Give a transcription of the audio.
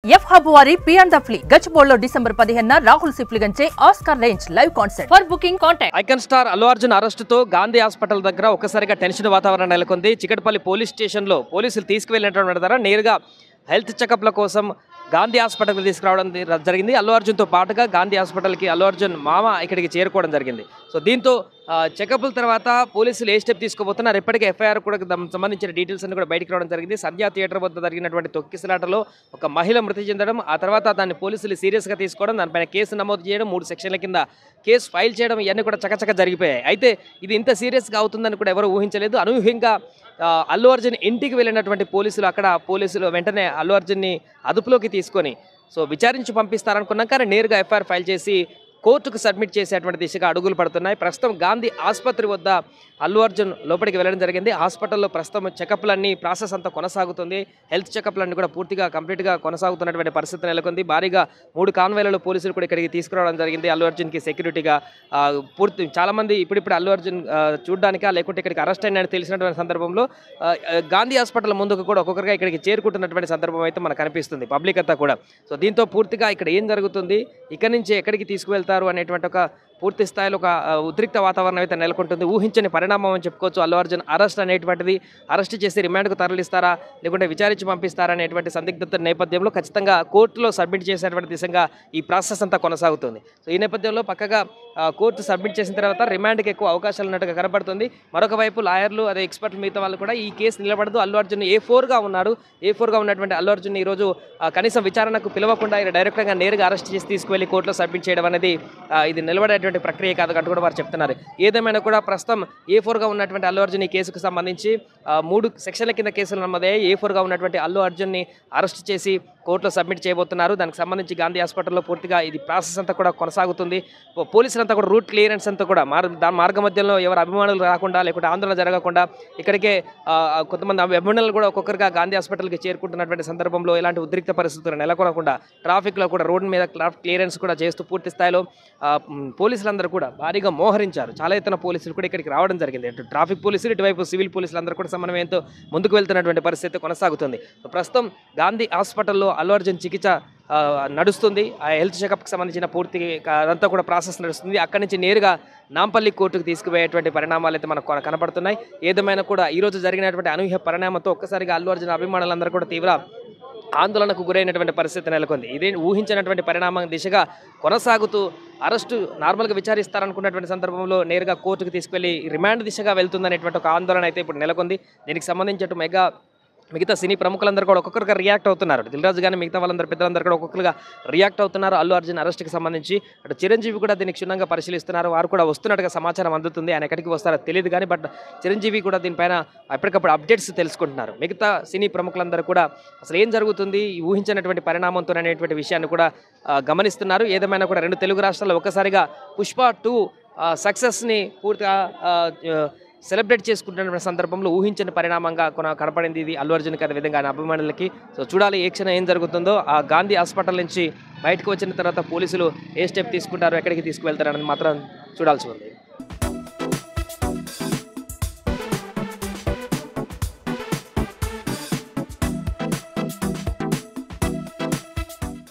F hub వారి పిఎండ్ ఫ్లీ గచ్చిబౌలిలో డిసెంబర్ 15న రాహుల్ సిప్లిగంచే Oscar range live concert. For booking contact. Icon star Allu Arjun అరెస్టుతో గాంధీ హాస్పిటల్ దగ్గర ఒక్కసారిగా టెన్షన్ వాతావరణం నెలకొంది. చికటపల్లి పోలీస్ స్టేషన్లో పోలీసులు తీసుకువెళ్ళినటువంటి ద్వారా నేరుగా హెల్త్ చెకప్ల కోసం గాంధీ హాస్పిటల్కి తీసుకురావడం జరిగింది. అల్లు అర్జున్తో పాటుగా గాంధీ హాస్పిటల్కి అల్లు అర్జున్ మామ ఇక్కడికి చేరుకోవడం జరిగింది. సో దీంతో చెకప్ల తర్వాత పోలీసులు ఏ స్టెప్ తీసుకోబోతున్నారు, ఇప్పటికే ఎఫ్ఐఆర్ కూడా సంబంధించిన డీటెయిల్స్ అన్ని కూడా బయటకు రావడం జరిగింది. సంధ్యా థియేటర్ వద్ద జరిగినటువంటి తొక్కిసలాటలో ఒక మహిళ మృతి చెందడం, ఆ తర్వాత దాన్ని పోలీసులు సీరియస్గా తీసుకోవడం, దానిపైన కేసు నమోదు చేయడం, 3 సెక్షన్ల కింద కేసు ఫైల్ చేయడం, ఇవన్నీ కూడా చకచక జరిగిపోయాయి. అయితే ఇది ఇంత సీరియస్గా అవుతుందని కూడా ఎవరు ఊహించలేదు. అనూహ్యంగా అల్లు అర్జున్ ఇంటికి వెళ్ళినటువంటి పోలీసులు వెంటనే అల్లు అర్జున్ని అదుపులోకి తీసుకొని విచారించి పంపిస్తారనుకున్నాం. కానీ నేరుగా ఎఫ్ఐఆర్ ఫైల్ చేసి కోర్టుకు సబ్మిట్ చేసేటువంటి దిశగా అడుగులు పడుతున్నాయి. ప్రస్తుతం గాంధీ ఆసుపత్రి వద్ద అల్లు అర్జున్ లోపలికి వెళ్ళడం జరిగింది. హాస్పిటల్లో ప్రస్తుతం చెకప్లన్నీ ప్రాసెస్ అంతా కొనసాగుతుంది. హెల్త్ చెకప్లన్నీ కూడా పూర్తిగా కంప్లీట్గా కొనసాగుతున్నటువంటి పరిస్థితి నెలకొంది. భారీగా 3 కాన్వాయ్లలో పోలీసులు కూడా ఇక్కడికి తీసుకురావడం జరిగింది. అల్లు అర్జున్కి సెక్యూరిటీగా చాలామంది ఇప్పుడిప్పుడు అల్లు అర్జున్ చూడడానికా లేకుంటే ఇక్కడికి అరెస్ట్ అయినని తెలిసినటువంటి సందర్భంలో గాంధీ హాస్పిటల్ ముందుకు కూడా ఒక్కొక్కరిగా ఇక్కడికి చేరుకుంటున్నటువంటి సందర్భం అయితే మనకు కనిపిస్తుంది పబ్లిక్ అంతా కూడా. దీంతో పూర్తిగా ఇక్కడ ఏం జరుగుతుంది, ఇక్కడి నుంచి ఎక్కడికి తీసుకువెళ్తారు అనేటువంటి ఒక పూర్తి స్థాయిలో ఒక ఉద్రిక్త వాతావరణం అయితే నెలకొంటుంది. ఊహించని పరిణామం అని చెప్పుకోవచ్చు. అల్లు అర్జున్ అరెస్ట్ అనేటువంటిది, అరెస్ట్ చేసి రిమాండ్కు తరలిస్తారా లేకుంటే విచారించి పంపిస్తారా అనేటువంటి సందిగ్ధత నేపథ్యంలో ఖచ్చితంగా కోర్టులో సబ్మిట్ చేసేటువంటి దిశగా ఈ ప్రాసెస్ అంతా కొనసాగుతుంది. ఈ నేపథ్యంలో పక్కగా కోర్టు సబ్మిట్ చేసిన తర్వాత రిమాండ్కి ఎక్కువ అవకాశాలు ఉన్నట్టుగా కనబడుతుంది. మరొక వైపు లాయర్లు అదే ఎక్స్పర్ట్లు మిగతా వాళ్ళు కూడా ఈ కేసు నిలబడదు, అల్లు అర్జున్ A4గా ఉన్నాడు, A4గా ఉన్నటువంటి అల్లు అర్జున్ ఈరోజు కనీసం విచారణకు పిలవకుండా డైరెక్ట్గా నేరుగా అరెస్ట్ చేసి తీసుకువెళ్ళి కోర్టులో సబ్మిట్ చేయడం అనేది ఇది నిలబడేటువంటి ప్రక్రియ కాదు అంటూ కూడా వారు చెప్తున్నారు. ఏదేమైనా కూడా ప్రస్తుతం A4గా ఉన్నటువంటి అల్లు అర్జున్ ఈ కేసుకు సంబంధించి 3 సెక్షన్ల కింద కేసులు నమోదయ్యాయి. A4గా ఉన్నటువంటి అల్లు అర్జున్ని అరెస్ట్ చేసి కోర్టులో సబ్మిట్ చేయబోతున్నారు. దానికి సంబంధించి గాంధీ హాస్పిటల్లో పూర్తిగా ఇది ప్రాసెస్ అంతా కూడా కొనసాగుతుంది. పోలీసులంతా కూడా రూట్ క్లియరెన్స్ అంతా కూడా మార్గ మధ్యలో ఎవరు అభిమానులు రాకుండా లేకుంటే ఆందోళన జరగకుండా ఇక్కడికే కొంతమంది అభిమానులు కూడా ఒక్కొక్కరిగా గాంధీ హాస్పిటల్కి చేరుకుంటున్నటువంటి సందర్భంలో ఎలాంటి ఉద్రిక్త పరిస్థితులు నెలకొనకుండా ట్రాఫిక్లో కూడా రోడ్డు మీద క్లియరెన్స్ కూడా చేస్తూ పూర్తి స్థాయిలో పోలీసులందరూ కూడా భారీగా మోహరించారు. చాలా ఎత్తున పోలీసులు కూడా ఇక్కడికి రావడం జరిగింది. అటు ట్రాఫిక్ పోలీసులు ఇటువైపు సివిల్ పోలీసులు అందరూ కూడా సమన్వయంతో ముందుకు వెళ్తున్నటువంటి పరిస్థితి కొనసాగుతుంది. ప్రస్తుతం గాంధీ హాస్పిటల్లో అల్లు అర్జున్ చికిత్స నడుస్తుంది. ఆ హెల్త్ చెకప్కి సంబంధించిన పూర్తి అదంతా కూడా ప్రాసెస్ నడుస్తుంది. అక్కడి నుంచి నేరుగా నాంపల్లి కోర్టుకు తీసుకుపోయేటువంటి పరిణామాలు అయితే మనకు కనపడుతున్నాయి. ఏదేమైనా కూడా ఈరోజు జరిగినటువంటి అనూహ్య పరిణామంతో ఒక్కసారిగా అల్లు అర్జున్ అభిమానులందరూ కూడా తీవ్ర ఆందోళనకు గురైనటువంటి పరిస్థితి నెలకొంది. ఇదే ఊహించినటువంటి పరిణామం దిశగా కొనసాగుతూ అరెస్టు నార్మల్గా విచారిస్తారనుకున్నటువంటి సందర్భంలో నేరుగా కోర్టుకు తీసుకెళ్లి రిమాండ్ దిశగా వెళ్తుందనేటువంటి ఒక ఆందోళన అయితే ఇప్పుడు నెలకొంది. దీనికి సంబంధించి మిగతా సినీ ప్రముఖులందరూ కూడా ఒక్కొక్కరుగా రియాక్ట్ అవుతున్నారు. దిల్రాజు కానీ మిగతా వాళ్ళందరూ పెద్దలందరూ కూడా ఒక్కొక్కరుగా రియాక్ట్ అవుతున్నారు. అల్లు అర్జున్ అరెస్ట్కి సంబంధించి అటు చిరంజీవి కూడా దీన్ని క్షుణ్ణంగా పరిశీలిస్తున్నారు. వారు కూడా వస్తున్నట్టుగా సమాచారం అందుతుంది. ఆయన ఎక్కడికి వస్తారో తెలియదు కానీ చిరంజీవి కూడా దీనిపైన ఎప్పటికప్పుడు అప్డేట్స్ తెలుసుకుంటున్నారు. మిగతా సినీ ప్రముఖులందరూ కూడా అసలు ఏం జరుగుతుంది, ఊహించినటువంటి పరిణామంతో అనేటువంటి విషయాన్ని కూడా గమనిస్తున్నారు. ఏదేమైనా కూడా 2 తెలుగు రాష్ట్రాల్లో ఒక్కసారిగా పుష్ప 2 సక్సెస్ని పూర్తిగా సెలబ్రేట్ చేసుకుంటున్న సందర్భంలో ఊహించని పరిణామంగా కనపడింది ఇది అల్లు అర్జున్కి, అదే విధంగా ఆయన అభిమానులకి. చూడాలి ఏ క్షణం ఏం జరుగుతుందో. ఆ గాంధీ హాస్పిటల్ నుంచి బయటకు వచ్చిన తర్వాత పోలీసులు ఏ స్టెప్ తీసుకుంటారో, ఎక్కడికి తీసుకువెళ్తారని మాత్రం చూడాల్సి ఉంది.